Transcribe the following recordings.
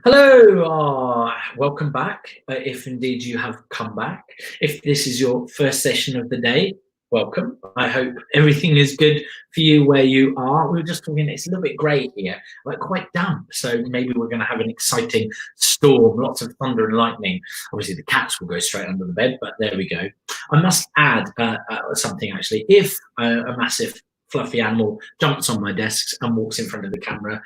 Hello, welcome back, if indeed you have come back. If this is your first session of the day, welcome. I hope everything is good for you where you are. We were just talking, it's a little bit grey here, like quite damp, so maybe we're going to have an exciting storm, lots of thunder and lightning. Obviously the cats will go straight under the bed, but there we go. I must add something actually. If a massive fluffy animal jumps on my desks and walks in front of the camera,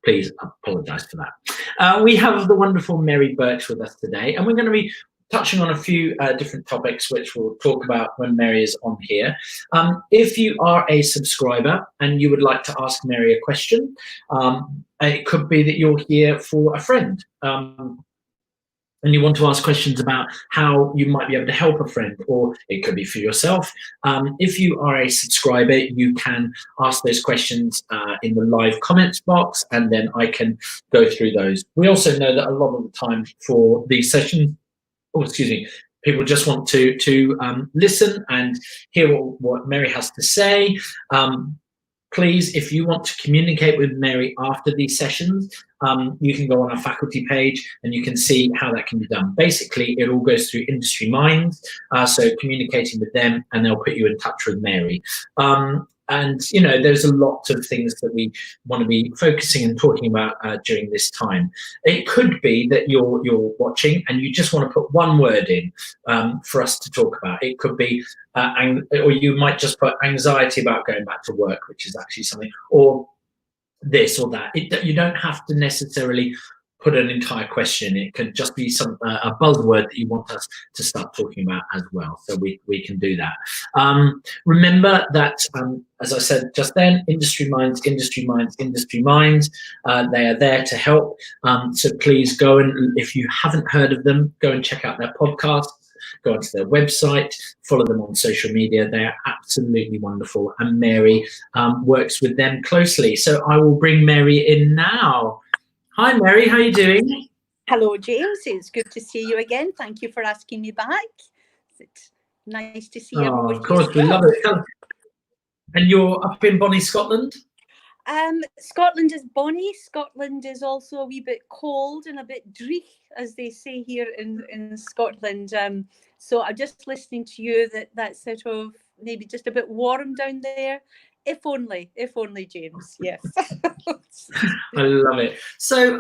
please apologise for that. We have the wonderful Mary Burch with us today, and we're going to be touching on a few different topics which we'll talk about when Mary is on here. If you are a subscriber and you would like to ask Mary a question, it could be that you're here for a friend. And you want to ask questions about how you might be able to help a friend, or it could be for yourself. If you are a subscriber, you can ask those questions in the live comments box, and then I can go through those. We also know that a lot of the time for these sessions, people just want to listen and hear what Mary has to say. Please, if you want to communicate with Mary after these sessions, you can go on our faculty page and you can see how that can be done. Basically, it all goes through Industry Minds, so communicating with them, and they'll put you in touch with Mary. And, you know, there's a lot of things that we want to be focusing and talking about during this time. It could be that you're watching and you just want to put one word in for us to talk about. It could be, or you might just put anxiety about going back to work, which is actually something, or this or that. You don't have to necessarily put an entire question. It can just be a buzzword that you want us to start talking about as well. So we can do that. Remember that, as I said just then, Industry Minds, Industry Minds, Industry Minds. They are there to help. So please go, and if you haven't heard of them, go and check out their podcasts. Go onto their website, follow them on social media. They are absolutely wonderful, and Mary works with them closely. So I will bring Mary in now. Hi, Mary. How are you doing? Hello, James. It's good to see you again. Thank you for asking me back. It's nice to see everybody. Of course, we love it. And you're up in Bonnie, Scotland? Scotland is bonny. Scotland is also a wee bit cold and a bit dreich, as they say here in Scotland. So I'm just listening to you that's sort of maybe just a bit warm down there. If only, James. Yes. I love it. So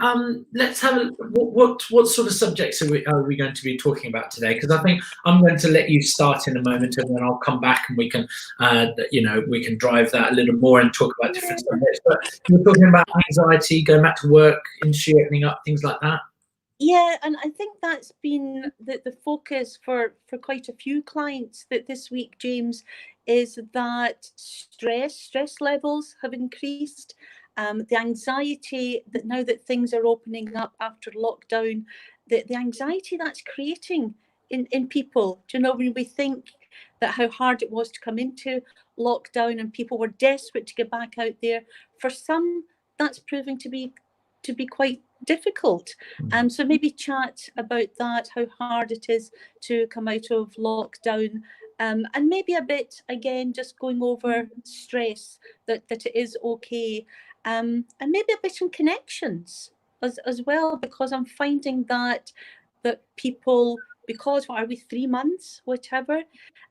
let's have what sort of subjects are we going to be talking about today? Because I think I'm going to let you start in a moment, and then I'll come back and we can, we can drive that a little more and talk about different subjects. But we're talking about anxiety, going back to work, industry opening up, things like that. Yeah, and I think that's been the focus for quite a few clients that this week, James, is that stress levels have increased. The anxiety that now that things are opening up after lockdown, the anxiety that's creating in people. Do you know, when we think that how hard it was to come into lockdown and people were desperate to get back out there, for some that's proving to be quite difficult. So maybe chat about that, how hard it is to come out of lockdown, and maybe a bit again just going over stress, that it is okay, and maybe a bit on connections as well, because I'm finding that people, because what are we, 3 months, whatever,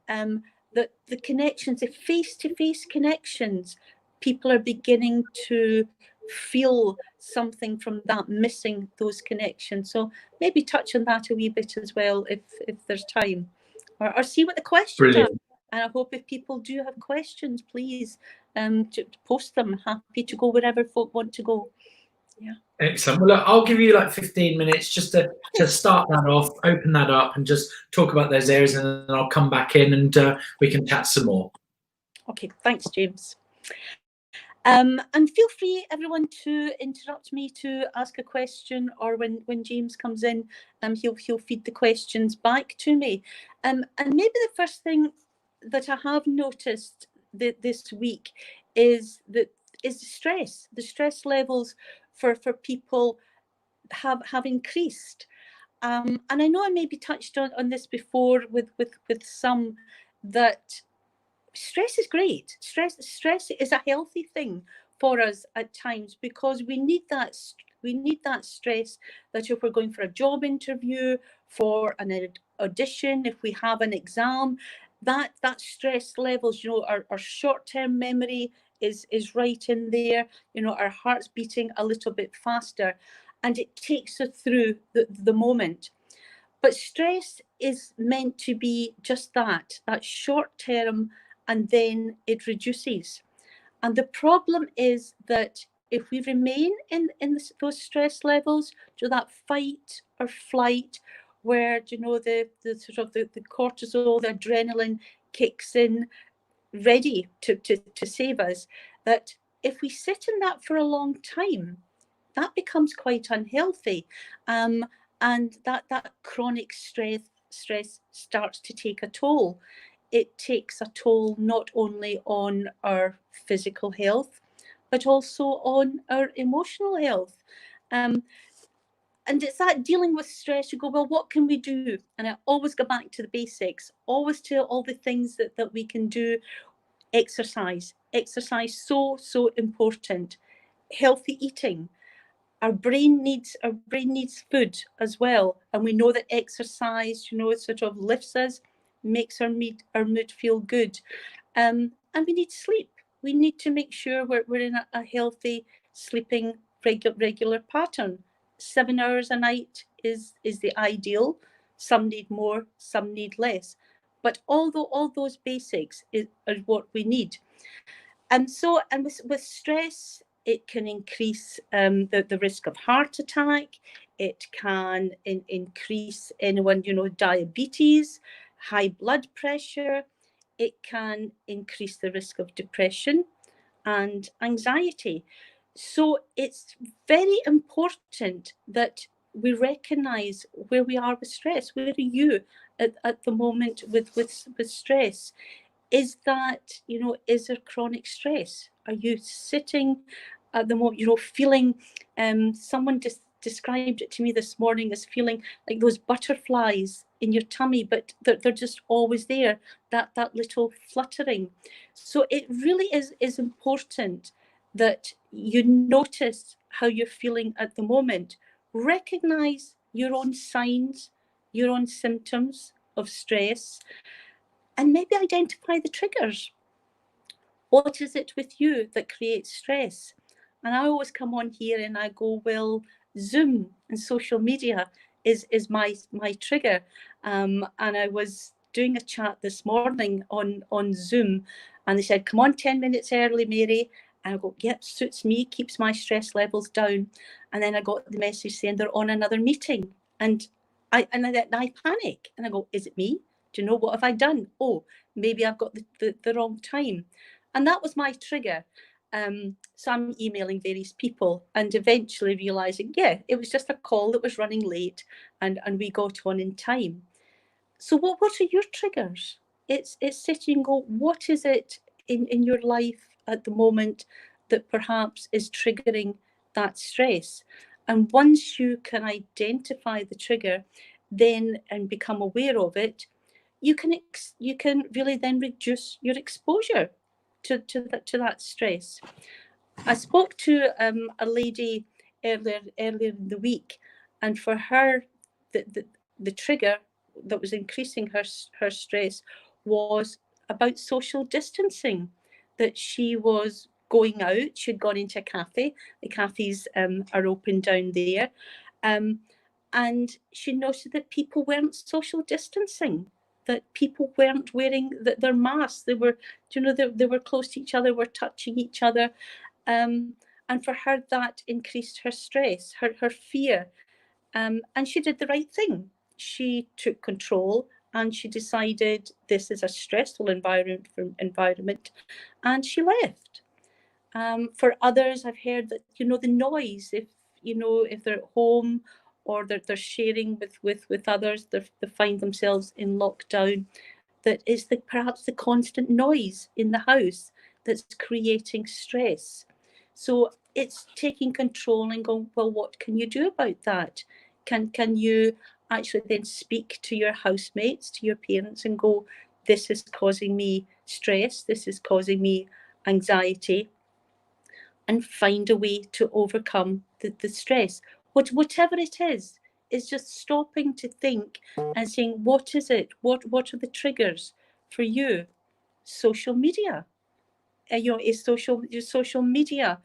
that the connections, the face-to-face connections, people are beginning to feel something from that, missing those connections. So maybe touch on that a wee bit as well, if there's time, or see what the questions are. And I hope if people do have questions, please to post them. Happy to go wherever folk want to go. Yeah. Excellent. Well, look, I'll give you like 15 minutes just to start that off, open that up, and just talk about those areas, and then I'll come back in and we can chat some more. Okay, thanks, James. And feel free, everyone, to interrupt me to ask a question, or when James comes in, he'll feed the questions back to me. And maybe the first thing that I have noticed this week is the stress. The stress levels for people have increased. And I know I maybe touched on this before with some, that stress is great. Stress is a healthy thing for us at times, because we need that We need that stress that if we're going for a job interview, for an audition, if we have an exam, that stress levels, you know, our short-term memory is right in there, you know, our heart's beating a little bit faster, and it takes us through the moment. But stress is meant to be just that short term, and then it reduces. And the problem is that if we remain in those stress levels, to that fight or flight, where, you know, the sort of the cortisol, the adrenaline kicks in, ready to save us, that if we sit in that for a long time, that becomes quite unhealthy. And that chronic stress starts to take a toll. It takes a toll not only on our physical health, but also on our emotional health. And it's that dealing with stress, you go, well, what can we do? And I always go back to the basics, always to all the things that we can do. Exercise, so important. Healthy eating. Our brain needs food as well, and we know that exercise, you know, it sort of lifts us, makes our mood feel good. And we need sleep. We need to make sure we're in a healthy sleeping regular pattern. 7 hours a night is the ideal. Some need more, some need less, but all those basics are what we need. And so, and with stress, it can increase the risk of heart attack. It can increase anyone, you know, diabetes, high blood pressure. It can increase the risk of depression and anxiety. So it's very important that we recognise where we are with stress. Where are you at the moment with stress? Is that, you know, is there chronic stress? Are you sitting at the moment, you know, feeling, someone just described it to me this morning as feeling like those butterflies in your tummy, but they're just always there, that little fluttering. So it really is important that you notice how you're feeling at the moment. Recognize your own signs, your own symptoms of stress, and maybe identify the triggers. What is it with you that creates stress? And I always come on here and I go, well, Zoom and social media is my trigger. And I was doing a chat this morning on Zoom, and they said, come on 10 minutes early, Mary. And I go, yep, suits me, keeps my stress levels down. And then I got the message saying they're on another meeting. And I panic and I go, is it me? Do you know, what have I done? Oh, maybe I've got the wrong time. And that was my trigger. So I'm emailing various people and eventually realising, yeah, it was just a call that was running late, and we got on in time. So what are your triggers? It's sitting and go, what is it in your life at the moment that perhaps is triggering that stress? And once you can identify the trigger, then, and become aware of it, you can really then reduce your exposure to that stress. I spoke to a lady earlier in the week, and for her, the trigger that was increasing her stress was about social distancing. That she was going out, she'd gone into a cafe. The cafes are open down there, and she noticed that people weren't social distancing. That people weren't wearing their masks. They were, you know, they were close to each other, were touching each other. And for her, that increased her stress, her fear. And she did the right thing. She took control and she decided this is a stressful environment, and she left. For others, I've heard that, you know, the noise, if they're at home or they're sharing with others, they find themselves in lockdown, that is perhaps the constant noise in the house that's creating stress. So it's taking control and going, well, what can you do about that? Can you actually then speak to your housemates, to your parents, and go, this is causing me stress, this is causing me anxiety. and find a way to overcome the stress. Whatever it is just stopping to think and saying, what is it? What are the triggers for you? Social media. Is social media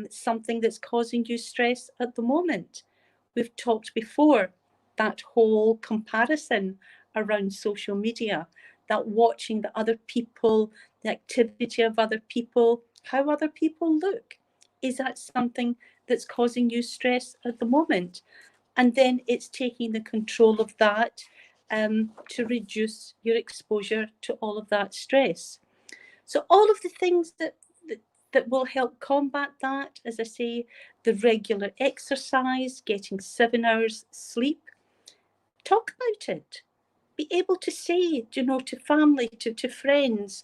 something that's causing you stress at the moment? We've talked before, that whole comparison around social media, that watching the other people, the activity of other people, how other people look. Is that something that's causing you stress at the moment? And then it's taking the control of that to reduce your exposure to all of that stress. So all of the things that will help combat that, as I say, the regular exercise, getting 7 hours sleep, talk about it. Be able to say, to family, to friends,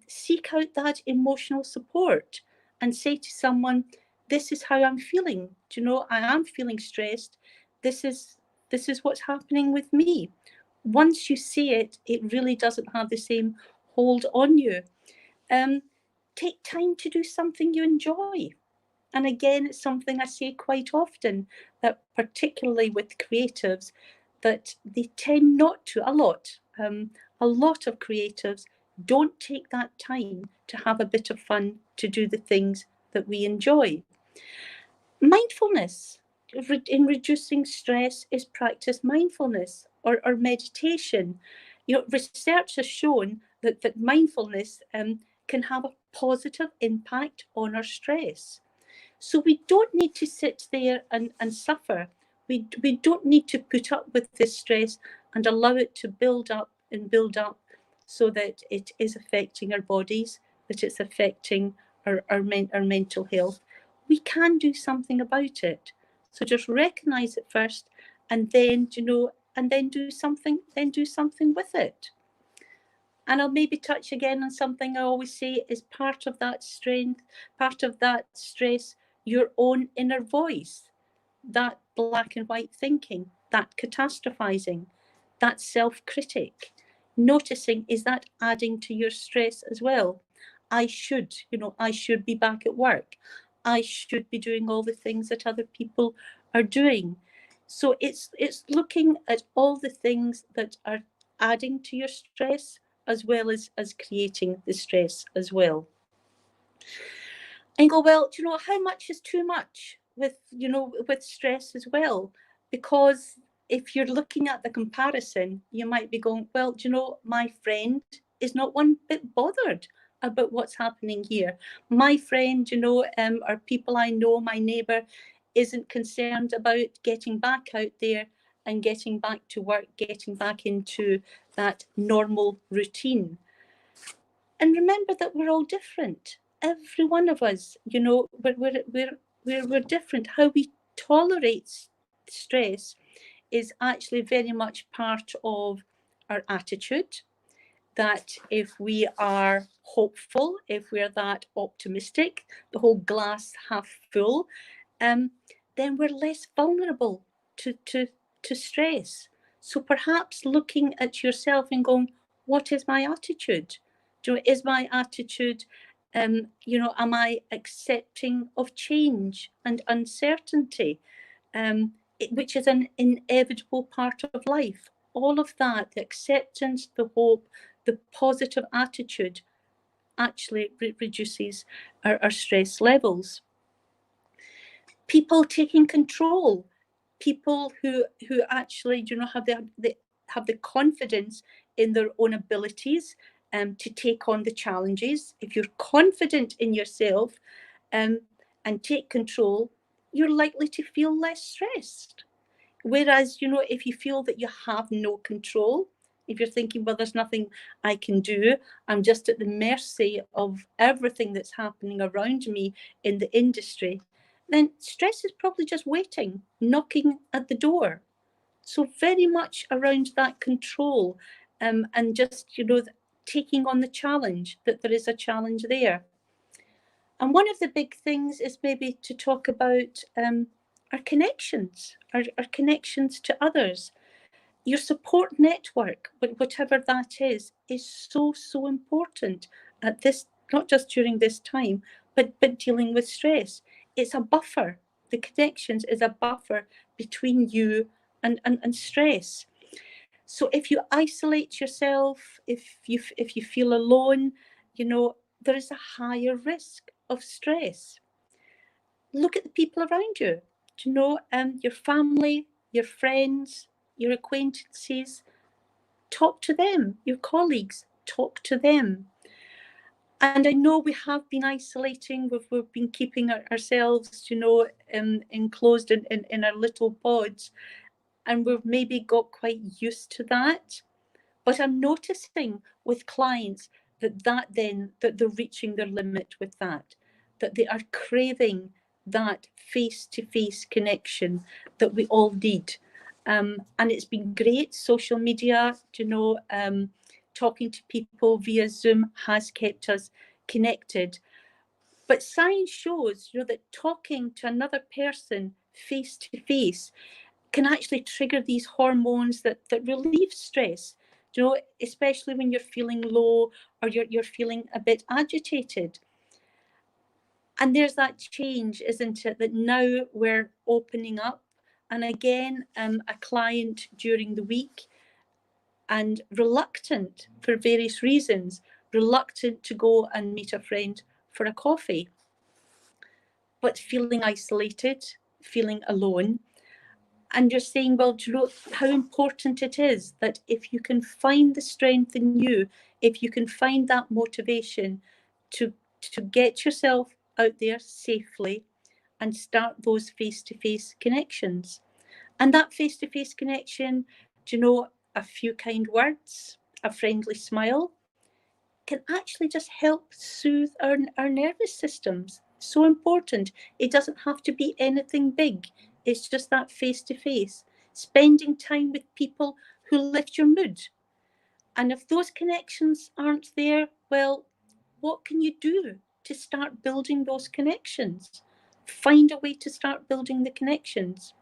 seek out that emotional support and say to someone, this is how I'm feeling. I am feeling stressed. This is what's happening with me. Once you say it, it really doesn't have the same hold on you. Take time to do something you enjoy. And again, it's something I say quite often, that particularly with creatives, that they tend not to, a lot of creatives don't take that time to have a bit of fun, to do the things that we enjoy. Mindfulness in reducing stress is practice mindfulness or meditation. Research has shown that mindfulness can have a positive impact on our stress. So we don't need to sit there and suffer. We don't need to put up with this stress and allow it to build up and build up so that it is affecting our bodies, that it's affecting our mental health. We can do something about it. So just recognize it first, and then do something with it. And I'll maybe touch again on something I always say is part of that strength, part of that stress, your own inner voice, that black and white thinking, that catastrophizing, that self-critic. Noticing, is that adding to your stress as well? I should be back at work. I should be doing all the things that other people are doing. So it's looking at all the things that are adding to your stress, as well as creating the stress as well. And go, well, how much is too much with stress as well? Because if you're looking at the comparison, you might be going, well, my friend is not one bit bothered about what's happening here. My friend, or people I know, my neighbour, isn't concerned about getting back out there and getting back to work, getting back into that normal routine. And remember that we're all different. Every one of us, we're different. How we tolerate stress is actually very much part of our attitude. That if we are hopeful, if we're that optimistic, the whole glass half full, then we're less vulnerable to stress. So perhaps looking at yourself and going, what is my attitude? Is my attitude, am I accepting of change and uncertainty, which is an inevitable part of life? All of that, the acceptance, the hope, the positive attitude actually reduces our stress levels. People taking control, people who actually have the confidence in their own abilities to take on the challenges. If you're confident in yourself and take control, you're likely to feel less stressed. Whereas, if you feel that you have no control, if you're thinking, well, there's nothing I can do, I'm just at the mercy of everything that's happening around me in the industry, then stress is probably just waiting, knocking at the door. So very much around that control and just, taking on the challenge, that there is a challenge there. And one of the big things is maybe to talk about our connections, our connections to others. Your support network, whatever that is so important at this, not just during this time, but dealing with stress. It's a buffer. The connections is a buffer between you and stress. So if you isolate yourself, if you feel alone, there is a higher risk of stress. Look at the people around you. Your family, your friends, your acquaintances. Talk to them. Your colleagues, talk to them. And I know we have been isolating. We've been keeping ourselves, enclosed in our little pods, and we've maybe got quite used to that. But I'm noticing with clients that they're reaching their limit with that they are craving that face-to-face connection that we all need. And it's been great. Social media, talking to people via Zoom has kept us connected. But science shows, that talking to another person face-to-face can actually trigger these hormones that relieve stress, especially when you're feeling low or you're feeling a bit agitated. And there's that change, isn't it, that now we're opening up. And again, a client during the week, and reluctant for various reasons, reluctant to go and meet a friend for a coffee, but feeling isolated, feeling alone. And you're saying, well, do you know how important it is that if you can find the strength in you, if you can find that motivation to get yourself out there safely and start those face-to-face connections. And that face-to-face connection, a few kind words, a friendly smile, can actually just help soothe our nervous systems. So important. It doesn't have to be anything big. It's just that face-to-face, spending time with people who lift your mood. And if those connections aren't there, well, what can you do to start building those connections? Find a way to start building the connections.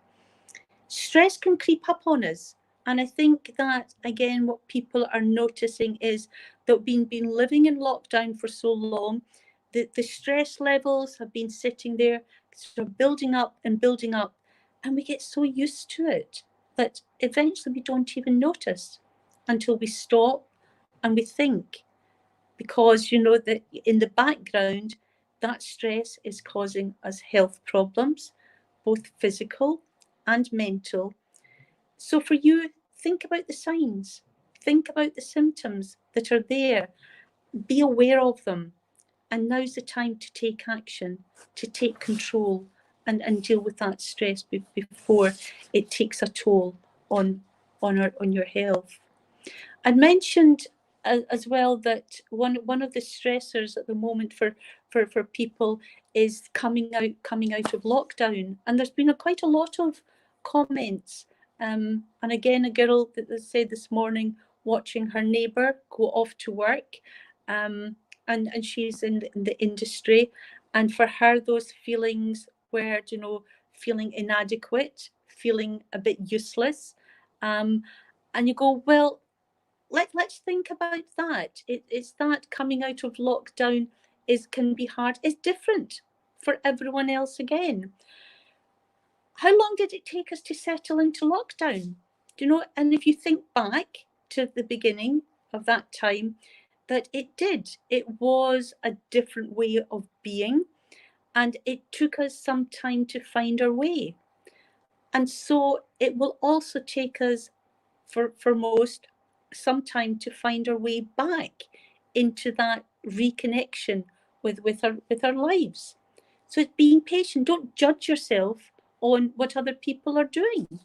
Stress can creep up on us. And I think that, again, what people are noticing is that we've been living in lockdown for so long, that the stress levels have been sitting there, sort of building up, and we get so used to it that eventually we don't even notice until we stop and we think. Because, that in the background, that stress is causing us health problems, both physical and mental. So for you, think about the signs, think about the symptoms that are there, be aware of them. And now's the time to take action, to take control and deal with that stress before it takes a toll on your health. I mentioned as well that one of the stressors at the moment for people is coming out of lockdown, and there's been quite a lot of comments. And again, a girl that said this morning, watching her neighbour go off to work, and she's in the industry, and for her those feelings were, feeling inadequate, feeling a bit useless, and you go, well, let's think about that. It's that coming out of lockdown can be hard. It's different for everyone else again. How long did it take us to settle into lockdown? And if you think back to the beginning of that time, that it was a different way of being, and it took us some time to find our way. And so it will also take us, for most, some time to find our way back into that reconnection with our lives. So it's being patient. Don't judge yourself on what other people are doing.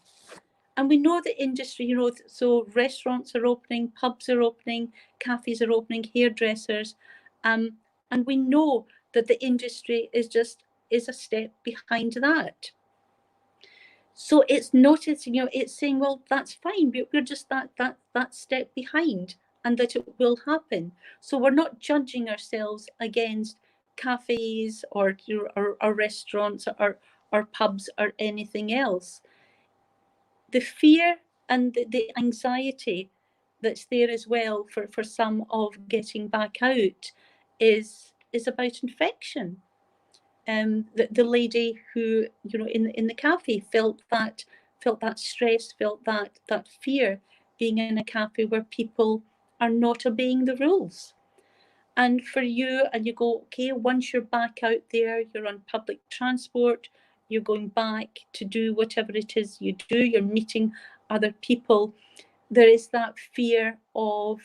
And we know the industry, so restaurants are opening, pubs are opening, cafes are opening, hairdressers, and we know that the industry is a step behind that. So it's noticing, it's saying, well, that's fine. We're just that step behind, and that it will happen. So we're not judging ourselves against cafes or restaurants or pubs or anything else. The fear and the anxiety that's there as well for some of getting back out is about infection. the lady who, you know, in the cafe felt that stress, felt that fear, being in a cafe where people are not obeying the rules. And for you, and you go, okay, once you're back out there, you're on public transport, you're going back to do whatever it is you do, you're meeting other people, there is that fear of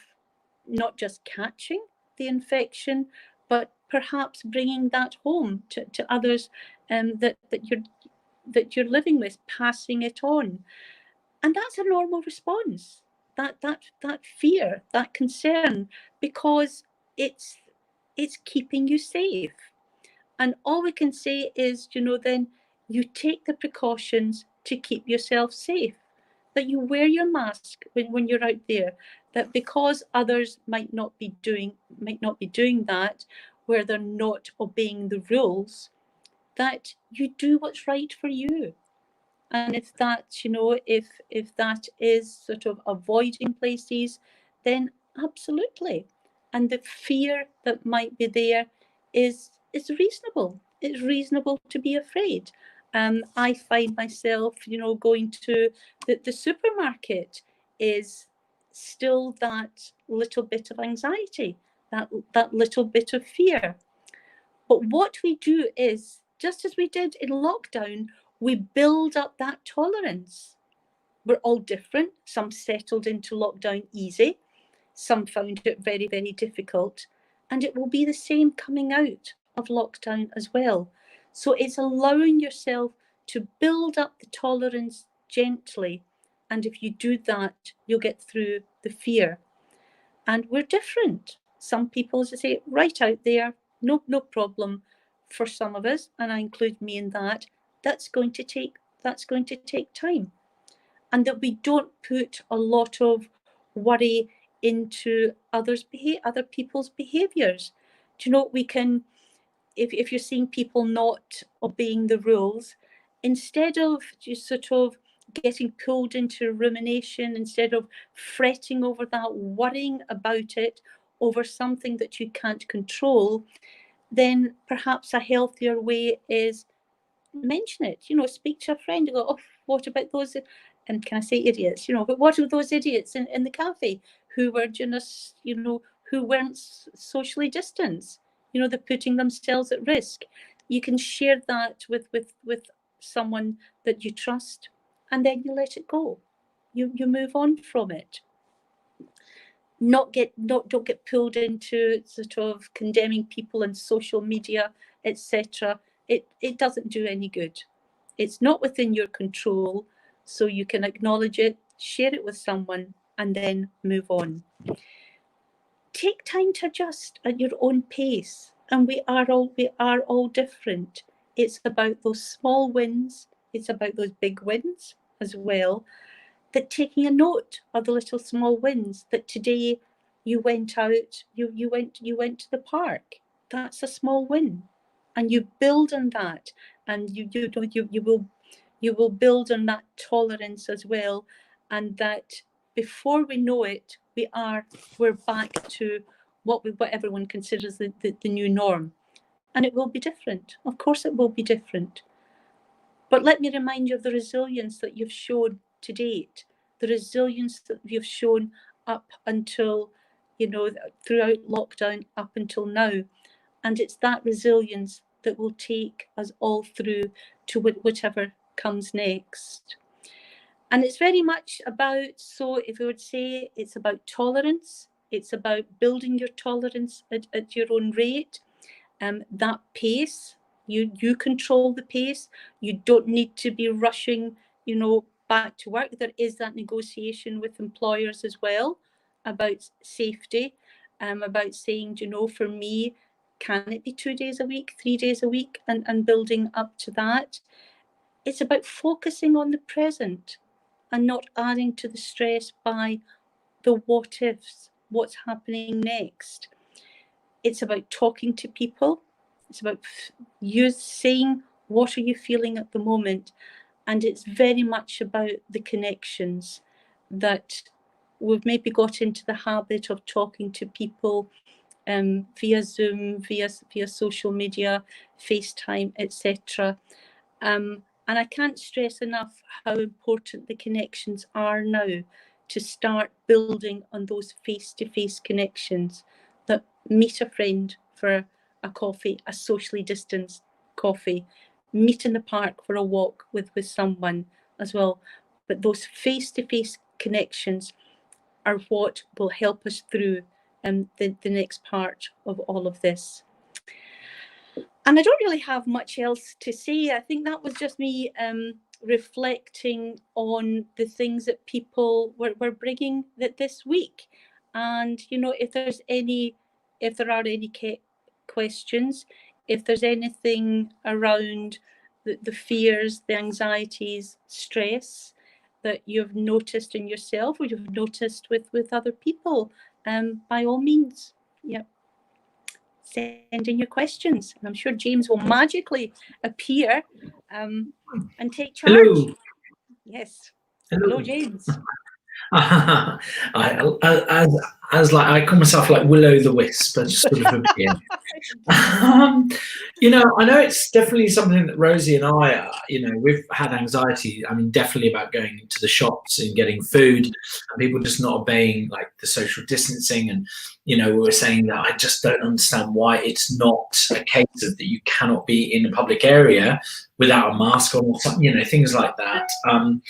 not just catching the infection, but perhaps bringing that home to others that you're living with, passing it on. And that's a normal response, that fear, that concern, because it's keeping you safe. And all we can say is, you know, then you take the precautions to keep yourself safe, that you wear your mask when you're out there, that because others might not be doing that, where they're not obeying the rules, that you do what's right for you. And if that, you know, if that is sort of avoiding places, then absolutely. And the fear that might be there is reasonable. It's reasonable to be afraid. I find myself, you know, going to the supermarket is still that little bit of anxiety, that little bit of fear. But what we do is, just as we did in lockdown, we build up that tolerance. We're all different. Some settled into lockdown easy. Some found it very, very difficult. And it will be the same coming out of lockdown as well. So it's allowing yourself to build up the tolerance gently. And if you do that, you'll get through the fear. And we're different. Some people, as I say, right out there, no problem. For some of us, and I include me in that, that's going to take time. And that we don't put a lot of worry into other people's behaviours. Do you know, we can, if you're seeing people not obeying the rules, instead of just sort of getting pulled into rumination, instead of fretting over that, worrying about it, over something that you can't control, then perhaps a healthier way is mention it. You know, speak to a friend and go, oh, what about those, and can I say idiots? You know, but what are those idiots in the cafe who were just, you know, who weren't socially distanced? You know, they're putting themselves at risk. You can share that with someone that you trust, and then you let it go. You move on from it. Don't get pulled into sort of condemning people on social media, etc. It doesn't do any good. It's not within your control, so you can acknowledge it, share it with someone, and then move on. Take time to adjust at your own pace, and we are all different. It's about those small wins, it's about those big wins as well. That taking a note of the little small wins, that today you went out, you went to the park. That's a small win, and you build on that, and you will build on that tolerance as well, and that before we know it, we're back to what everyone considers the new norm, and it will be different. Of course, it will be different. But let me remind you of the resilience that you've shown to date, the resilience that you've shown up until, you know, throughout lockdown up until now. And it's that resilience that will take us all through to whichever comes next. And it's very much about, so if we would say, it's about tolerance, it's about building your tolerance at your own rate, that pace. You control the pace. You don't need to be rushing, you know, back to work. There is that negotiation with employers as well about safety, about saying, you know, for me, can it be 2 days a week, 3 days a week, and building up to that. It's about focusing on the present and not adding to the stress by the what ifs, what's happening next. It's about talking to people. It's about you saying, what are you feeling at the moment? And it's very much about the connections, that we've maybe got into the habit of talking to people via Zoom, via social media, FaceTime, etc. And I can't stress enough how important the connections are now to start building on those face-to-face connections, that meet a friend for a coffee, a socially distanced coffee, meet in the park for a walk with someone as well. But those face-to-face connections are what will help us through the next part of all of this. And I don't really have much else to say. I think that was just me reflecting on the things that people were bringing this week. And, you know, if there are any questions, if there's anything around the fears, the anxieties, stress that you've noticed in yourself or you've noticed with other people, by all means, send in your questions. And I'm sure James will magically appear and take charge. Hello. Yes. Hello, James. I call myself like Willow the Wisp. I just sort of appear. You know, I know it's definitely something that Rosie and I, we've had anxiety. I mean, definitely about going to the shops and getting food, and people just not obeying like the social distancing. And we were saying that I just don't understand why it's not a case of that you cannot be in a public area without a mask on, or something, things like that. And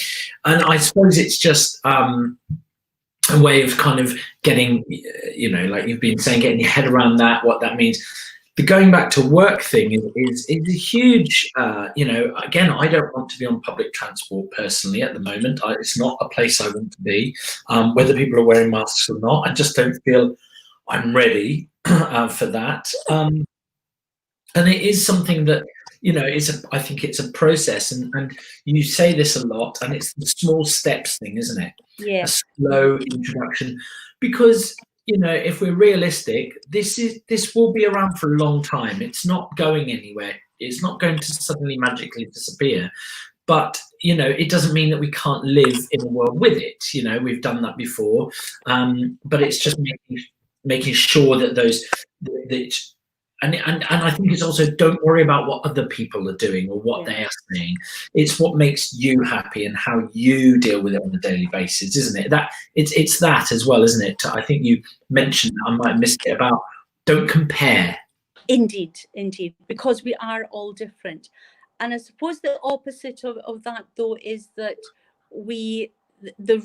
I suppose it's just a way of kind of getting, like you've been saying, getting your head around that, what that means. The going back to work thing is a huge, again, I don't want to be on public transport personally at the moment. It's not a place I want to be, whether people are wearing masks or not. I just don't feel I'm ready for that. And it is something that, I think it's a process, and you say this a lot, and it's the small steps thing, isn't it? Yeah. A slow introduction, because if we're realistic, this will be around for a long time. It's not going anywhere. It's not going to suddenly magically disappear. But it doesn't mean that we can't live in a world with it. We've done that before, but it's just making sure that and I think it's also, don't worry about what other people are doing or what they are saying. It's what makes you happy and how you deal with it on a daily basis, isn't it? That it's that as well, isn't it? I think you mentioned, I might have missed it, about don't compare. Indeed, because we are all different. And I suppose the opposite of that, though, is that the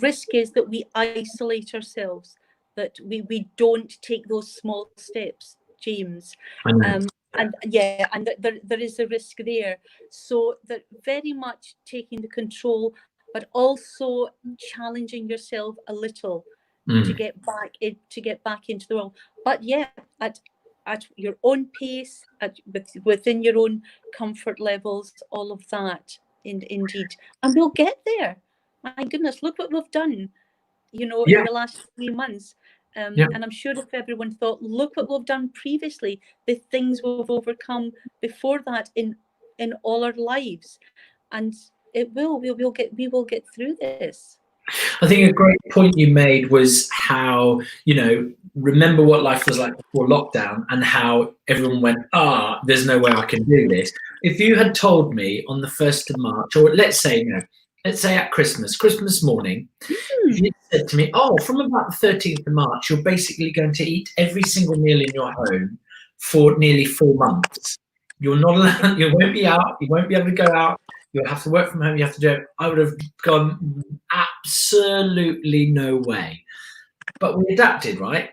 risk is that we isolate ourselves, that we don't take those small steps, James. And there is a risk there. So that very much taking the control, but also challenging yourself a little to get back into the world. But at your own pace, within your own comfort levels, all of that, indeed. And we'll get there. My goodness, look what we've done, in the last 3 months. And I'm sure if everyone thought, look what we've done previously, the things we've overcome before that in all our lives, and we will get through this. I think a great point you made was how, remember what life was like before lockdown, and how everyone went, there's no way I can do this. If you had told me on the 1st of March, or let's say at Christmas morning, if you said to me, from about the 13th of March, you're basically going to eat every single meal in your home for nearly 4 months. You're not allowed, you won't be out, you won't be able to go out, you'll have to work from home, you have to do it. I would have gone, absolutely no way. But we adapted, right?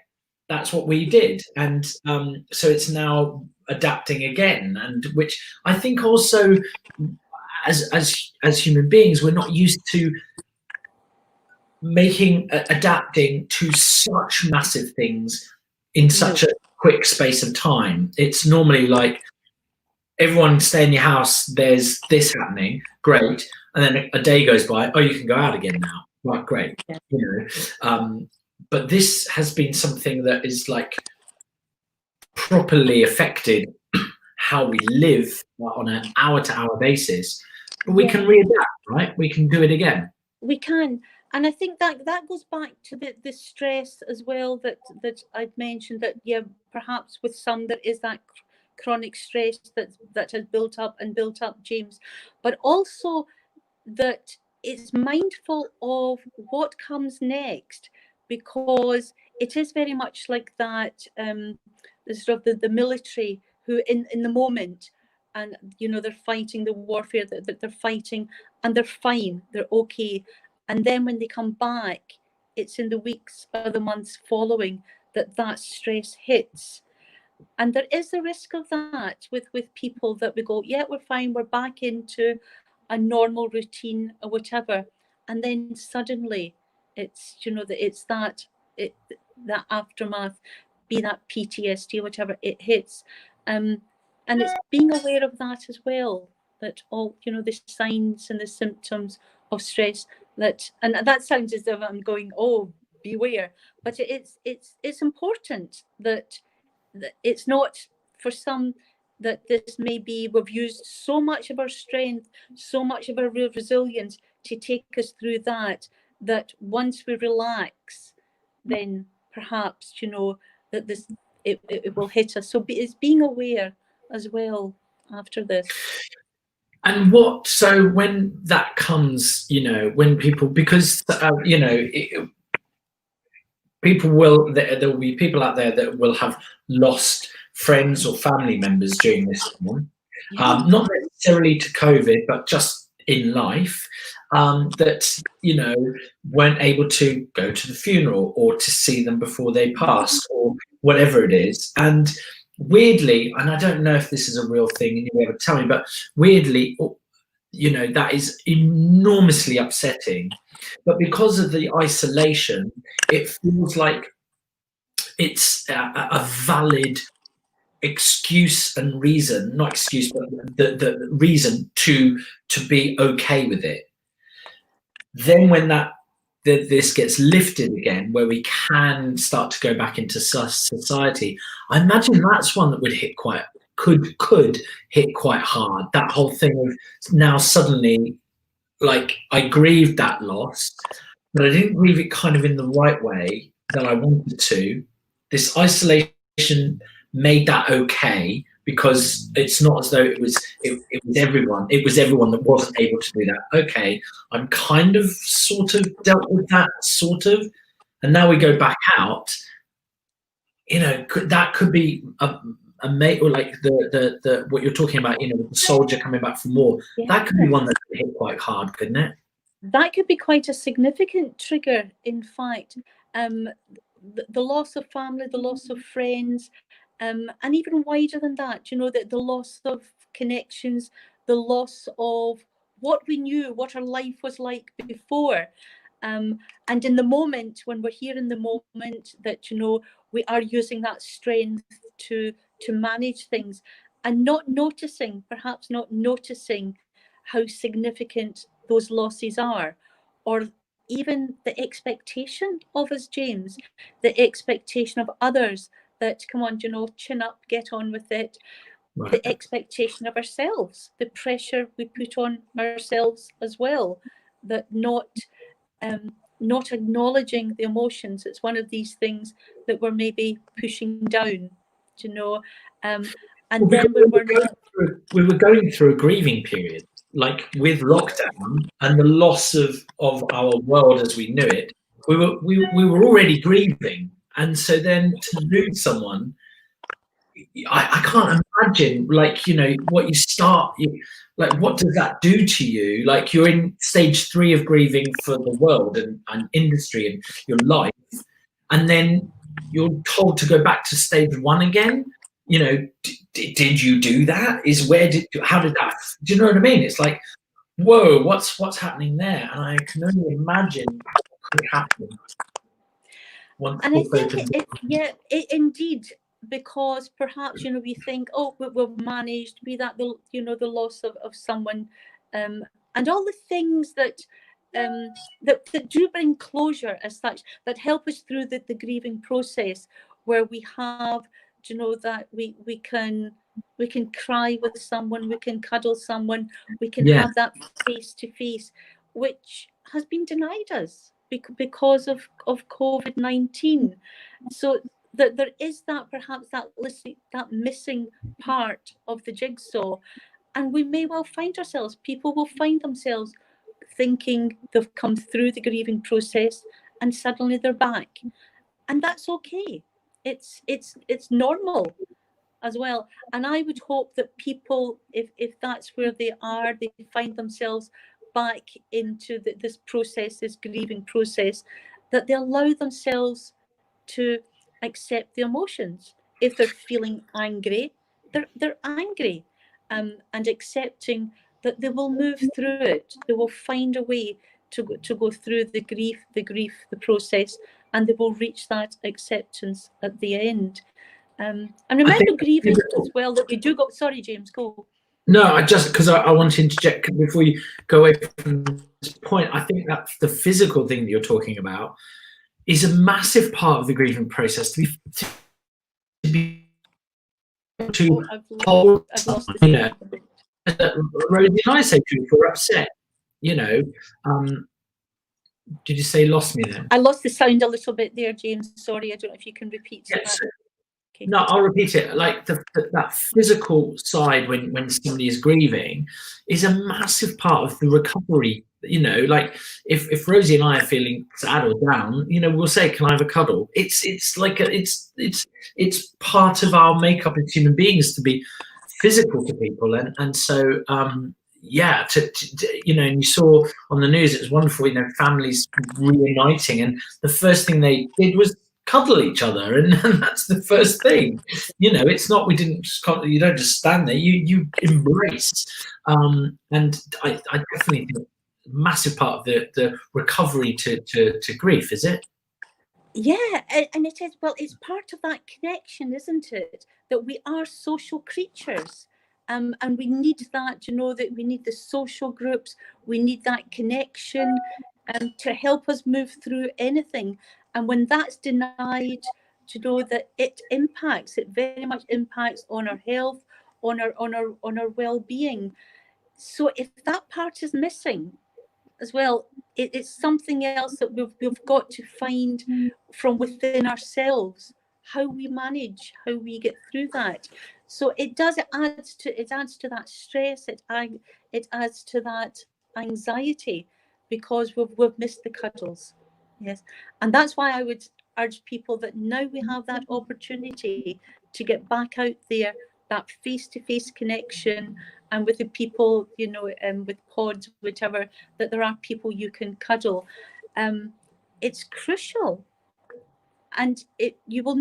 That's what we did. And so it's now adapting again, and which I think also, as human beings, we're not used to adapting to such massive things in such a quick space of time. It's normally like, everyone stay in your house, there's this happening, great, and then a day goes by, you can go out again now, right, great. But this has been something that is like properly affected how we live on an hour-to-hour basis. But we can readapt, right? We can do it again. We can. And I think that goes back to the stress as well that I'd mentioned, that yeah, perhaps with some there is that chronic stress that has built up and built up, James, but also that it's mindful of what comes next, because it is very much like that, the sort of the military who in the moment, and you know, they're fighting the warfare that they're fighting, and they're fine, they're okay, and then when they come back, it's in the weeks or the months following that that stress hits. And there is a risk of that with people, that we go, yeah, we're fine, we're back into a normal routine or whatever, and then suddenly it's, you know, that it's that that aftermath, be that PTSD, whatever it hits, and it's being aware of that as well, that all, you know, the signs and the symptoms of stress, that, and that sounds as if I'm going, oh, beware, but it's important that it's not for some, that this may be, we've used so much of our strength, so much of our resilience to take us through that, that once we relax, then perhaps, you know, that this, it will hit us. So it's being aware as well after this. And what, so when that comes, you know, when people, because, you know, people will, there will be people out there that will have lost friends or family members during this time, not necessarily to COVID, but just in life, that, you know, weren't able to go to the funeral or to see them before they passed or whatever it is. And weirdly, and I don't know if this is a real thing and you'll be able to tell me, but weirdly, you know, that is enormously upsetting. But because of the isolation, it feels like it's a valid excuse and reason, not excuse, but the reason to be okay with it. Then when this gets lifted again, where we can start to go back into society, I imagine that's one that would hit quite, could hit quite hard. That whole thing of now suddenly, like, I grieved that loss, but I didn't grieve it kind of in the right way that I wanted to. This isolation made that okay, because it's not as though it was everyone. It was everyone that wasn't able to do that. Okay, I'm kind of sort of dealt with that, sort of, and now we go back out. You know, that could be a mate, or like the what you're talking about, you know, the soldier coming back from war. Yeah. That could be one that could hit quite hard, couldn't it? That could be quite a significant trigger, in fact. The loss of family, the loss of friends, and even wider than that, you know, the loss of connections, the loss of what we knew, what our life was like before. And in the moment, when we're here in the moment, that, you know, we are using that strength to manage things, and perhaps not noticing how significant those losses are, or even the expectation of us, James, the expectation of others that, come on, you know, chin up, get on with it. Right. The expectation of ourselves, the pressure we put on ourselves as well, that not acknowledging the emotions. It's one of these things that we're maybe pushing down, you know. And well, then we were going through a grieving period, like with lockdown and the loss of our world as we knew it. We were already grieving, and so then to lose someone, I can't imagine, like, you know, what you start, like, what does that do to you? Like, you're in stage 3 of grieving for the world and industry and your life, and then you're told to go back to stage 1 again. You know, did you do that? How did that, do you know what I mean? It's like, whoa, what's happening there? And I can only imagine what could happen. And I think indeed, because perhaps, you know, we think, oh, we've managed, be that the, you know, the loss of someone, and all the things that that do bring closure as such, that help us through the grieving process, where we have, you know, that we can cry with someone, we can cuddle someone, we can have that face to face, which has been denied us because of COVID-19. So that there is that perhaps that missing part of the jigsaw, and we may well find ourselves, people will find themselves thinking they've come through the grieving process and suddenly they're back, and that's okay. It's normal as well. And I would hope that people, if that's where they are, they find themselves back into this process, this grieving process, that they allow themselves to accept the emotions. If they're feeling angry, they're angry, and accepting that they will move through it. They will find a way to go through the grief, the process, and they will reach that acceptance at the end. And remember, grief is as well that we do go. Sorry, James, go. No, I just, because I want to interject before you go away from this point. I think that the physical thing that you're talking about is a massive part of the grieving process. To hold, you know, Rosie and I say people are upset. You know, did you say lost me then? I lost the sound a little bit there, James. Sorry, I don't know if you can repeat yes. that. Okay. No, I'll repeat it. Like that physical side when somebody is grieving is a massive part of the recovery. You know, like if Rosie and I are feeling sad or down, you know, we'll say, "Can I have a cuddle?" It's like it's part of our makeup as human beings to be physical to people, and so yeah, to you know, and you saw on the news, it was wonderful. You know, families reuniting, and the first thing they did was cuddle each other, and that's the first thing. You know, it's not, we didn't just, you don't just stand there, you embrace. And I definitely think a massive part of the recovery to grief, is it? Yeah, and it is, well, it's part of that connection, isn't it? That we are social creatures. And we need that, you know, that we need the social groups, we need that connection to help us move through anything. And when that's denied, to know that it very much impacts on our health, on our well-being. So if that part is missing as well, it's something else that we've got to find from within ourselves, how we manage, how we get through that. So it adds to that stress, it adds to that anxiety, because we've missed the cuddles. Yes, and that's why I would urge people that now we have that opportunity to get back out there, that face-to-face connection, and with the people, you know, with pods, whichever, that there are people you can cuddle. It's crucial, and people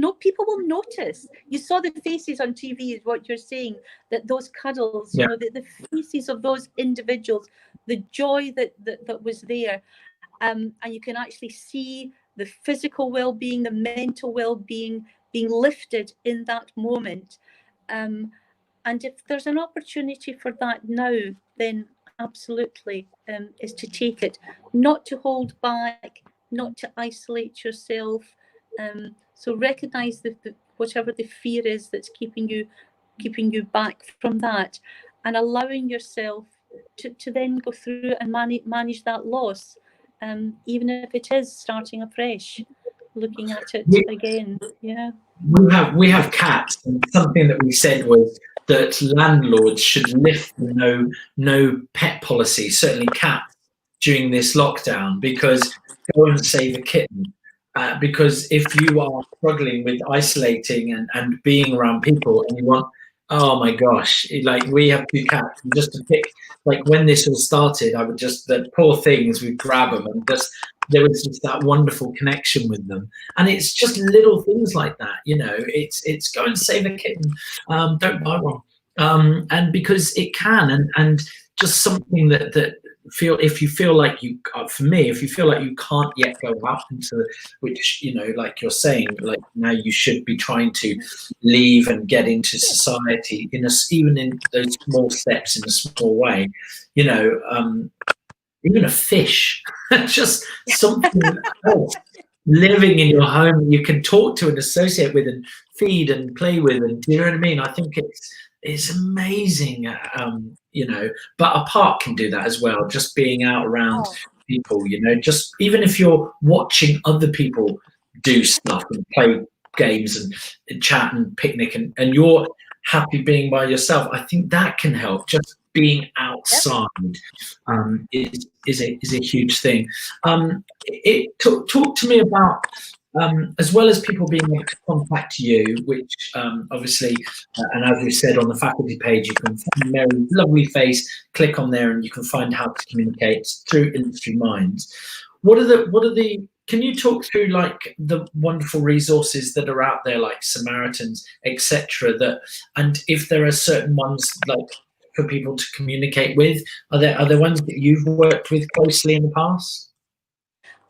will notice. You saw the faces on TV, is what you're saying, that those cuddles, Yeah. you know, the faces of those individuals, the joy that was there. And you can actually see the physical well-being, the mental well-being being lifted in that moment. And if there's an opportunity for that now, then absolutely is to take it, not to hold back, not to isolate yourself. So recognize whatever the fear is that's keeping you back from that, and allowing yourself to then go through and manage that loss. Even if it is starting afresh, looking at it again. Yeah. We have cats, and something that we said was that landlords should lift the no pet policy, certainly cats, during this lockdown, because go and save a kitten. Because if you are struggling with isolating and being around people, and you want, oh my gosh, like we have 2 cats, and just to pick, like when this all started, I would just, the poor things, we'd grab them, and just, there was just that wonderful connection with them. And it's just little things like that, you know, it's go and save a kitten, don't buy one. And because it can, and just something that if you feel like you, for me, if you feel like you can't yet go up into, which, you know, like you're saying, like now you should be trying to leave and get into society even in those small steps, in a small way, you know, even a fish, just something else, living in your home you can talk to and associate with and feed and play with, and do you know what I mean? I think it's amazing, you know, but a park can do that as well, just being out around people, you know, just even if you're watching other people do stuff and play games and chat and picnic, and you're happy being by yourself, I think that can help. Just being outside is a huge thing. Talk to me about, as well as people being able to contact you, which obviously, and as we said on the faculty page, you can find Mary's lovely face, click on there, and you can find how to communicate through Industry Minds. What are the can you talk through like the wonderful resources that are out there, like Samaritans, etc., that, and if there are certain ones like for people to communicate with, are there ones that you've worked with closely in the past?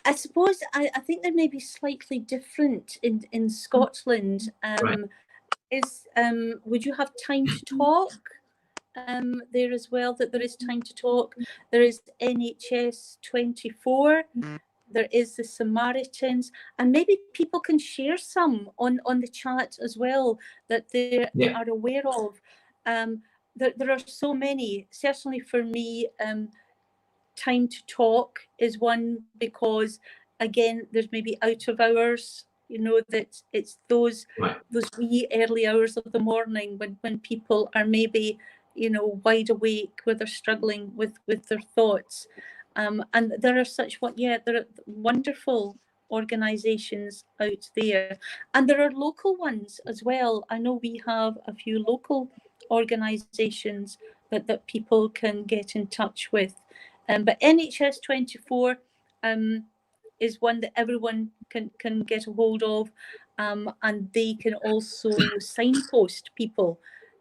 I suppose I think they may be slightly different in Scotland. Right. Would you have time to talk? There as well, that there is time to talk. There is NHS 24. There is the Samaritans, and maybe people can share some on the chat as well that they are aware of. There are so many. Certainly for me, Time to Talk is one, because again, there's maybe out of hours, you know, that it's those wee early hours of the morning when people are maybe, you know, wide awake, where they're struggling with their thoughts. And there are there are wonderful organisations out there, and there are local ones as well. I know we have a few local organisations that people can get in touch with. But NHS 24 is one that everyone can get a hold of, and they can also signpost people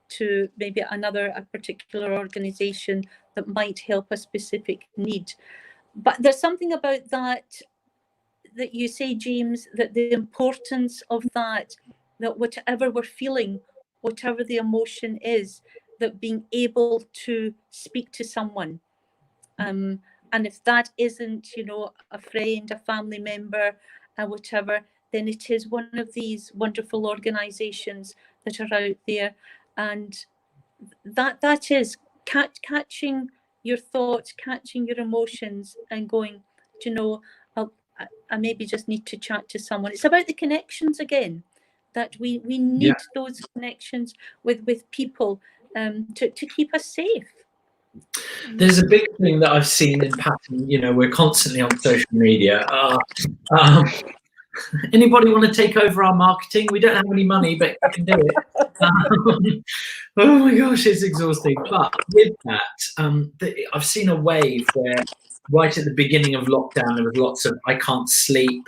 to maybe a particular organisation that might help a specific need. But there's something about that you say, James, that the importance of that whatever we're feeling, whatever the emotion is, that being able to speak to someone. And if that isn't, you know, a friend, a family member, whatever, then it is one of these wonderful organisations that are out there. And that is catching your thoughts, catching your emotions, and going, do you know, I maybe just need to chat to someone. It's about the connections again, that we need those connections with people to keep us safe. There's a big thing that I've seen in Patton, you know, we're constantly on social media. Anybody want to take over our marketing? We don't have any money, but we can do it. Oh my gosh, it's exhausting. But with that, I've seen a wave where right at the beginning of lockdown, there was lots of, I can't sleep,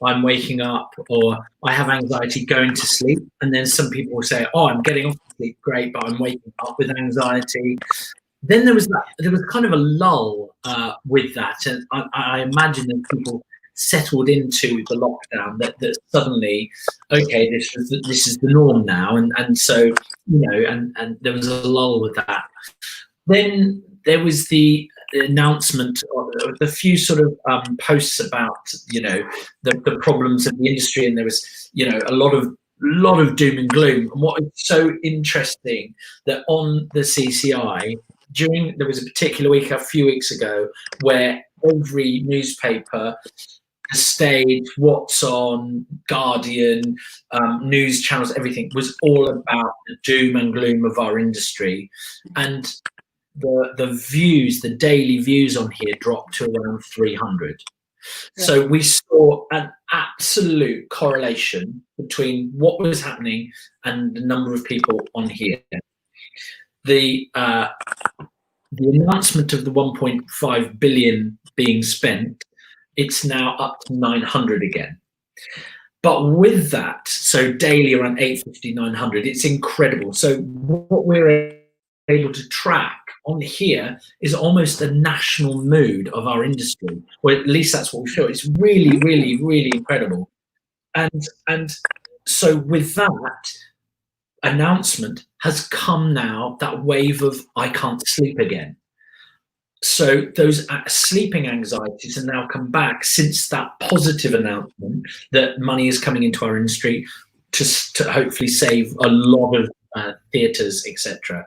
I'm waking up, or I have anxiety going to sleep. And then some people will say, oh, I'm getting off to sleep, great, but I'm waking up with anxiety. Then there was kind of a lull with that. And I imagine that people settled into the lockdown, that suddenly, okay, this is the norm now, and so, you know, and there was a lull with that. Then there was the announcement of the few sort of posts about, you know, the problems of the industry, and there was, you know, a lot of doom and gloom. And what is so interesting, that on the CCI, there was a particular week a few weeks ago where every newspaper, The Stage, What's On, Guardian, news channels, everything was all about the doom and gloom of our industry. And the views, the daily views on here dropped to around 300. So we saw an absolute correlation between what was happening and the number of people on here. The announcement of the 1.5 billion being spent, it's now up to 900 again. But with that, so daily around 850, 900, it's incredible. So what we're able to track on here is almost a national mood of our industry, or at least that's what we feel. It's really, really, really incredible. And so with that announcement has come now that wave of I can't sleep again. So those sleeping anxieties have now come back since that positive announcement that money is coming into our industry to hopefully save a lot of theatres, etc.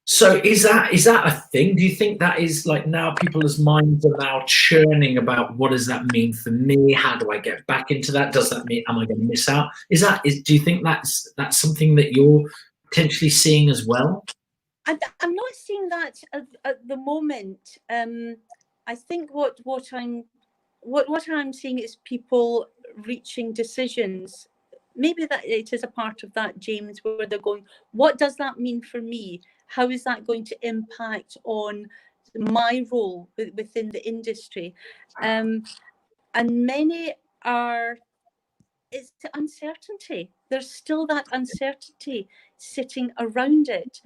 So is that a thing? Do you think that is like now people's minds are now churning about what does that mean for me? How do I get back into that? Does that mean am I going to miss out? Do you think that's something that you're potentially seeing as well? I'm not seeing that at the moment. I think what I'm seeing is people reaching decisions. Maybe that it is a part of that, James, where they're going, what does that mean for me? How is that going to impact on my role within the industry? And many are, it's the uncertainty. There's still that uncertainty sitting around it,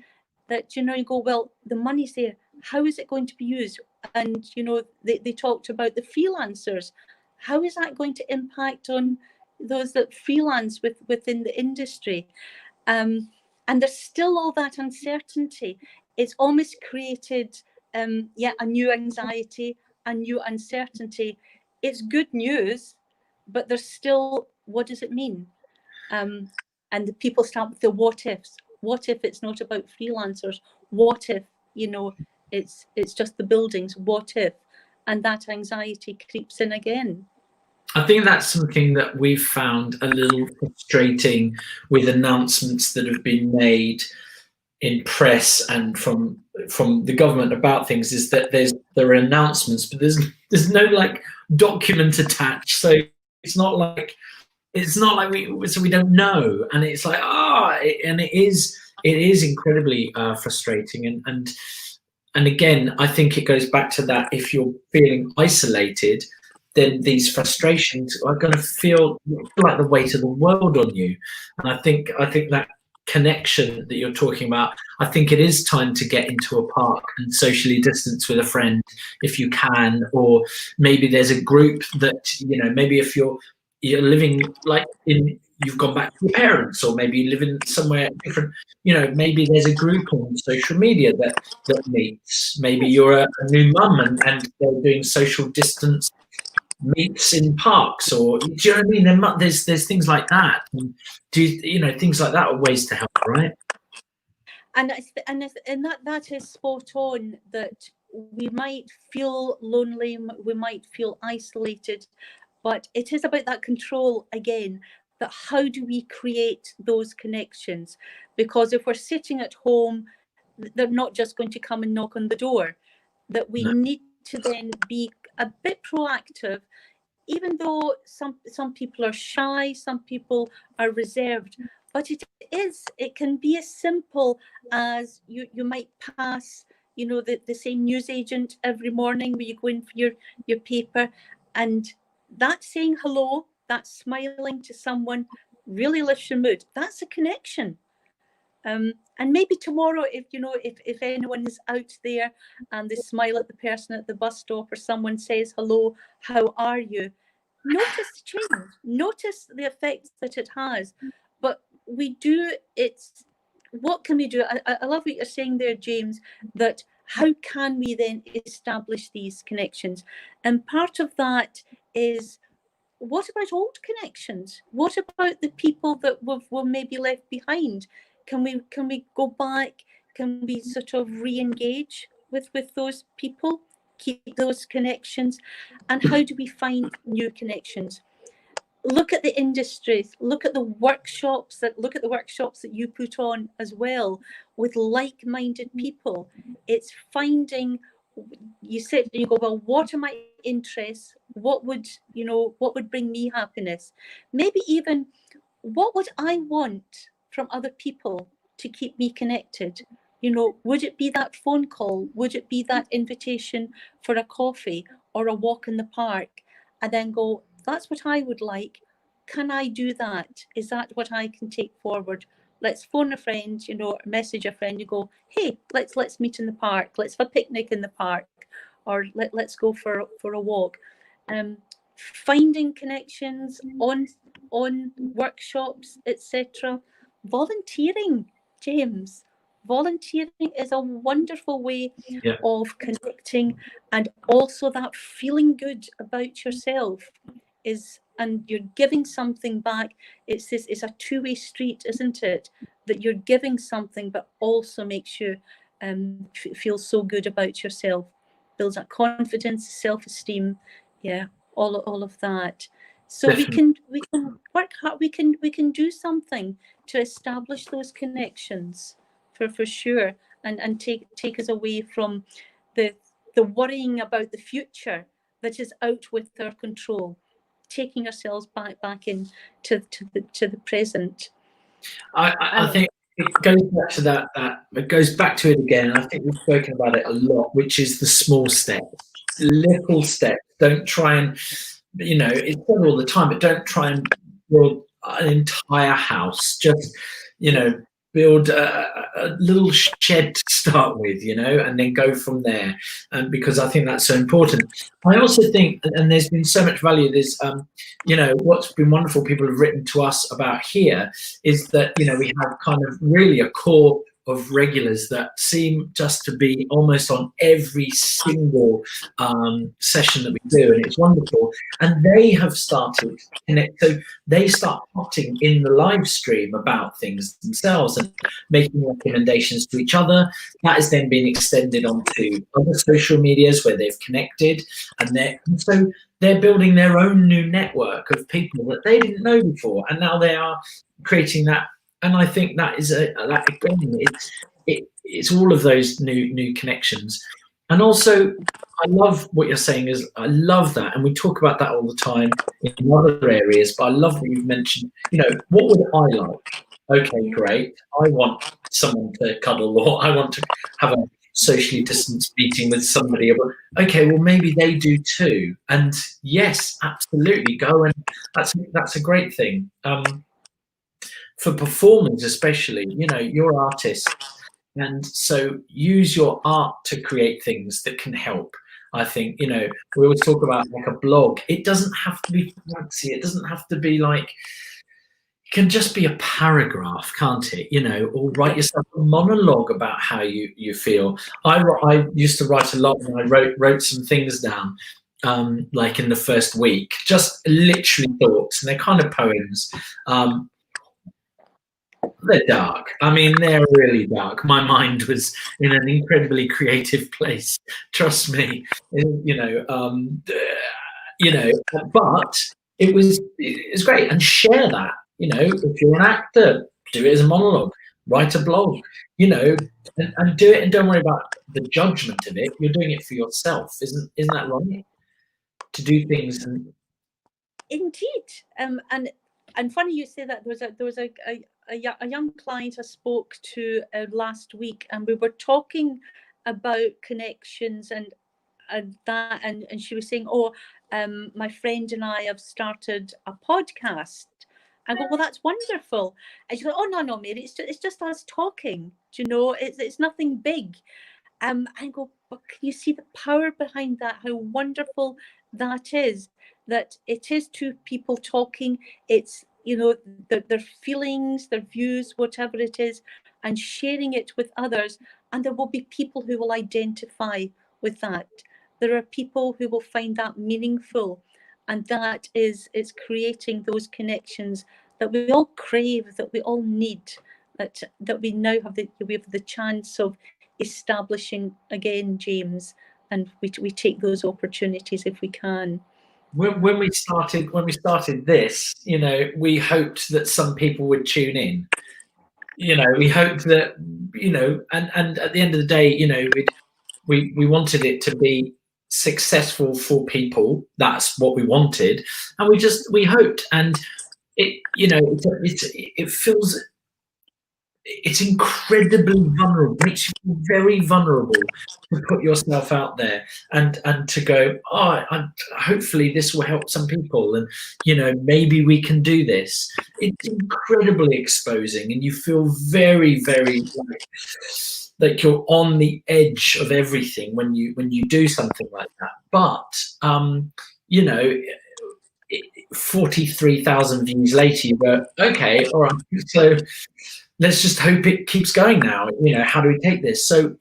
that, you know, you go, well, the money's there. How is it going to be used? And, you know, they talked about the freelancers. How is that going to impact on those that freelance within the industry? And there's still all that uncertainty. It's almost created, a new anxiety, a new uncertainty. It's good news, but there's still, what does it mean? And the people start with the what ifs. What if it's not about freelancers? What if, you know, it's just the buildings? What if? And that anxiety creeps in again. I think that's something that we've found a little frustrating with announcements that have been made in press and from the government about things, is that there are announcements, but there's no like document attached. So it's not like we don't know, and it's like and it is incredibly frustrating, and again, I think it goes back to that. If you're feeling isolated, then these frustrations are going to feel like the weight of the world on you. And I think that connection that you're talking about, I think it is time to get into a park and socially distance with a friend if you can, or maybe there's a group that, you know, maybe if you're living like you've gone back to your parents, or maybe you live in somewhere different, you know, maybe there's a group on social media that meets. Maybe you're a new mum and they're doing social distance meets in parks, or do you know what I mean? There's things like that. And you know, things like that are ways to help, right? And that is spot on, that we might feel lonely, we might feel isolated, but it is about that control again, that how do we create those connections? Because if we're sitting at home, they're not just going to come and knock on the door, that we need to then be a bit proactive, even though some people are shy, some people are reserved, but it can be as simple as you might pass, you know, the same newsagent every morning where you go in for your paper, and that saying hello, that smiling to someone really lifts your mood. That's a connection. And maybe tomorrow, if you know, if anyone is out there and they smile at the person at the bus stop, or someone says hello, how are you? Notice the change, notice the effects that it has. But what can we do? I love what you're saying there, James, that how can we then establish these connections? And part of that is, what about old connections? What about the people that were maybe left behind? Can we go back? Can we sort of re-engage with those people, keep those connections? And how do we find new connections? Look at the industries, look at the workshops that you put on as well, with like-minded people. It's finding, you sit and you go, well, what are my interests? What would bring me happiness? Maybe even, what would I want from other people to keep me connected? You know, would it be that phone call? Would it be that invitation for a coffee or a walk in the park? And then go, that's what I would like. Can I do that? Is that what I can take forward? Let's phone a friend, you know, message a friend. You go, hey, let's meet in the park. Let's have a picnic in the park, or let's go for a walk. Finding connections on workshops, etc. Volunteering, James. Volunteering is a wonderful way of connecting, and also that feeling good about yourself and you're giving something back. It's a two-way street, isn't it? That you're giving something, but also makes you feel so good about yourself, builds that confidence, self-esteem, yeah, all of that. So Definitely. we can work hard, we can do something to establish those connections for sure, and take us away from the worrying about the future that is out with our control, taking ourselves back in to the present. I think it goes back to that. It goes back to it again. I think we've spoken about it a lot, which is the small steps, little steps. Don't try and, it's said all the time, but don't try and build an entire house. Just, build a little shed to start with, and then go from there. Because I think that's so important. I also think, and there's been so much value. There's, what's been wonderful, people have written to us about here, is that, we have kind of really a core of regulars that seem just to be almost on every single session that we do, and it's wonderful. And they have started connect, so they start plotting in the live stream about things themselves and making recommendations to each other. That has then been extended onto other social medias where they've connected, and so they're building their own new network of people that they didn't know before, and now they are creating that. And I think that is that again, it's all of those new connections. And also, I love what you're saying. I love that, and we talk about that all the time in other areas. But I love that you've mentioned. What would I like? Okay, great. I want someone to cuddle, or I want to have a socially distanced meeting with somebody. Okay, well maybe they do too. And yes, absolutely, go, and that's a great thing. For performers especially, you're artists, and so use your art to create things that can help. I think, we always talk about like a blog. It doesn't have to be fancy. It doesn't have to be like, it can just be a paragraph, can't it? Or write yourself a monologue about how you feel. I used to write a lot, and I wrote some things down, like in the first week, just literally thoughts, and they're kind of poems. They're dark. I mean, they're really dark. My mind was in an incredibly creative place. Trust me. But it was great. And share that. If you're an actor, do it as a monologue. Write a blog. And do it. And don't worry about the judgment of it. You're doing it for yourself, isn't that right? To do things. Indeed. And funny you say that. There was a young client I spoke to last week, and we were talking about connections and that, and she was saying, my friend and I have started a podcast. I go, well, that's wonderful. And she goes, oh no, Mary, it's just us talking. Do you know, it's nothing big. I go, but can you see the power behind that? How wonderful that is. That it is two people talking. It's their feelings, their views, whatever it is, and sharing it with others. And there will be people who will identify with that. There are people who will find that meaningful, and it's creating those connections that we all crave, that we all need, that we now have the chance of establishing again, James, and we take those opportunities if we can. When we started this, we hoped that some people would tune in. We hoped that, and at the end of the day, we wanted it to be successful for people. That's what we wanted, and we hoped, and it feels. It's incredibly vulnerable. It makes you feel very vulnerable to put yourself out there and to go, hopefully this will help some people, and maybe we can do this. It's incredibly exposing, and you feel very, very like you're on the edge of everything when you do something like that. But 43,000 views later, you go, okay, all right, so let's just hope it keeps going now. How do we take this? So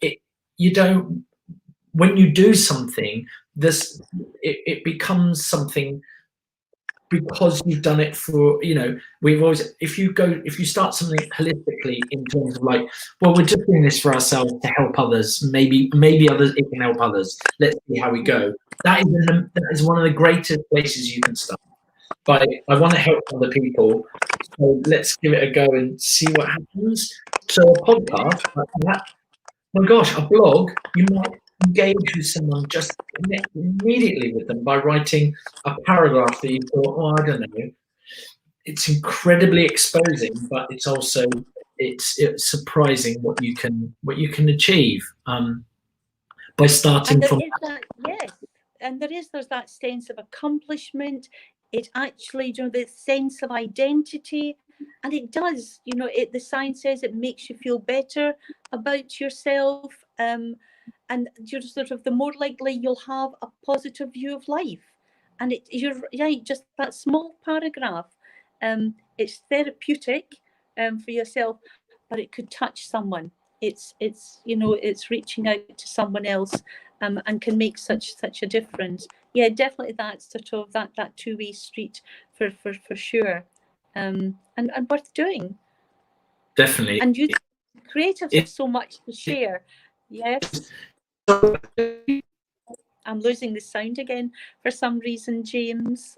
when you do something, it becomes something because you've done it for, you know, we've always, if you start something holistically in terms of like, well, we're just doing this for ourselves to help others, maybe others, it can help others, let's see how we go. That is one of the greatest places you can start. But I want to help other people, so let's give it a go and see what happens. So a podcast like that, my gosh, a blog, you might engage with someone, just connect immediately with them by writing a paragraph that you thought, oh, I don't know. It's incredibly exposing, but it's also it's surprising what you can achieve by starting from. Yes, and there's that sense of accomplishment. It actually, you know, the sense of identity, and it does, you know, the science says it makes you feel better about yourself, and you're sort of, the more likely you'll have a positive view of life. And you're right, just that small paragraph, it's therapeutic for yourself, but it could touch someone. It's you know, it's reaching out to someone else, and can make such a difference. Yeah, definitely that's sort of that two-way street for sure, and worth doing. Definitely. And you creatives have so much to share. Yes. I'm losing the sound again for some reason, James.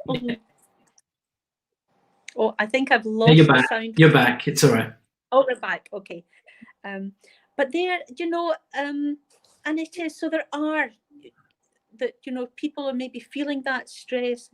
Oh, I think I've lost the sound. You're back. It's all right. Oh, we're back. Okay. But there, you know, and it is, so there are that, you know, people are maybe feeling that stress,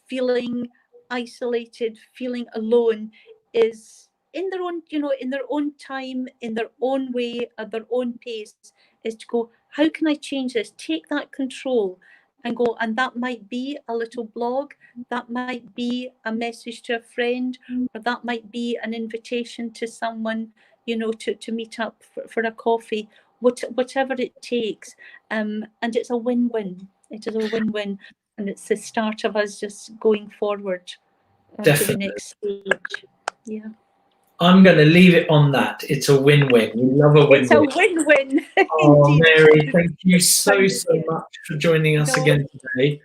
feeling isolated, feeling alone, is in their own, you know, in their own time, in their own way, at their own pace, is to go, how can I change this? Take that control and go. And that might be a little blog, that might be a message to a friend, or that might be an invitation to someone, you know, to meet up for a coffee, whatever it takes. And it's a win-win. It is a win-win, and it's the start of us just going forward to the next stage. Yeah. I'm going to leave it on that. It's a win-win. We love a win-win. It's a win-win. Oh, Mary, thank you so much for joining us again today.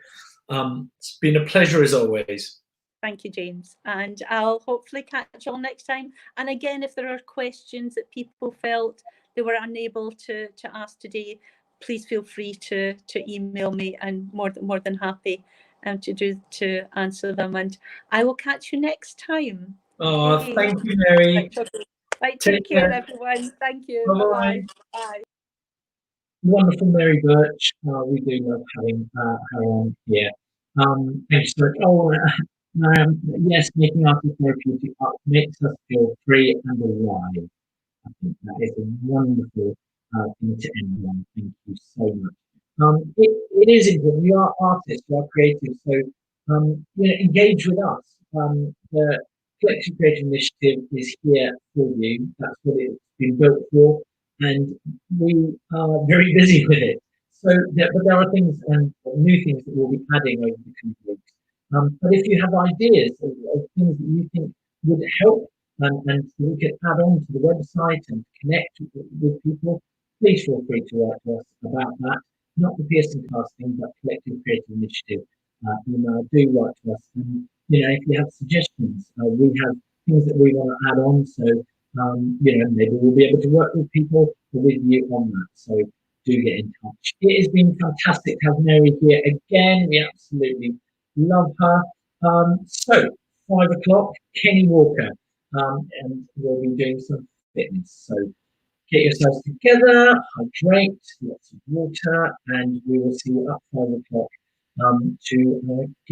It's been a pleasure as always. Thank you, James. And I'll hopefully catch you all next time. And again, if there are questions that people felt they were unable to ask today, please feel free to email me, and more than happy to answer them. And I will catch you next time. Oh, thank you, Mary. Right, take care, everyone. Thank you. Bye-bye. Bye. Wonderful, Mary Burch. We do love having her on here. Thanks so much. Oh, yes, making art a therapeutic art makes us feel free and alive. I think that is a wonderful thing to end on. Thank you so much. It is important. We are artists, we are creatives, so you know, engage with us. The Collective Creative Initiative is here for you. That's what it's been built for, and we are very busy with it. So, but there are things and new things that we'll be adding over the coming weeks. But if you have ideas of things that you think would help, and we can add on to the website and connect with people, please feel free to write to us about that. Not the Pearson Casting, but Collective Creative Initiative. Do write to us. And, you know, if you have suggestions, we have things that we want to add on. So, you know, maybe we'll be able to work with people or with you on that. So do get in touch. It has been fantastic to have Mary here again. We absolutely love her. So 5 o'clock, Kenny Walker. And we'll be doing some fitness. So get yourselves together, hydrate, lots of water, and we will see you at 5 o'clock to get